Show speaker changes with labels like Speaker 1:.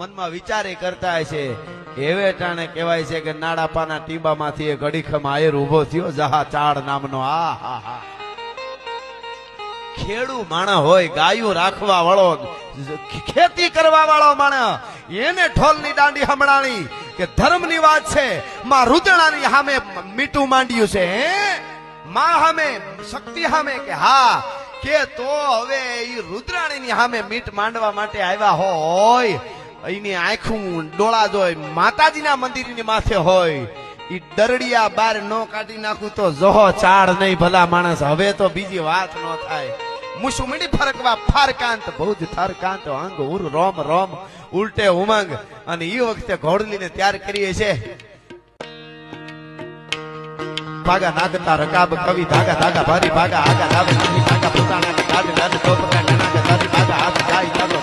Speaker 1: મનમાં વિચારે કરતા છે એવે ટાણે કહેવાય છે કે નાડાપાના ટીબામાંથી એક અડીખમ આયર ઉભો થયો જહા ચાડ નામનો. આ હા હા ખેડૂ માણસ હોય, ગાયું રાખવા વાળો, ખેતી કરવા વાળો માણસ, એને ઢોલની દાંડી હમણાણી કે ધર્મની વાત છે. માં રુદણાની સામે મીઠું માંડ્યું છે, માં સામે શક્તિ સામે કે હા કે તો હવે ઈ રુદ્રાણીની સામે મીઠ માંડવા માટે આવ્યા હોય, એની આંખું ડોળા જોઈ માતાજીના મંદિરની માથે હોય, ઈ દરડિયા બાર નો કાઢી નાખું તો જોહો ચાડ નહીં ભલા માણસ. હવે તો બીજી વાત ન થાય. મુસુમડી ફરકવા ફારકાંત ભુજ થારકાંત અંગ ઉર રોમ રોમ ઉલટે ઉમંગ. અને એ વખતે ઘોડલીને તૈયાર કરીએ છે. ભાગા નાગતા રકાબ કવિ ધાગા ધાગા ભારી ભાગા આગા લાવે ભાગા પોતાના ગાડ ગાડ ટોપકા નાના ગાડી ભાગા હાથ જાય ચાલો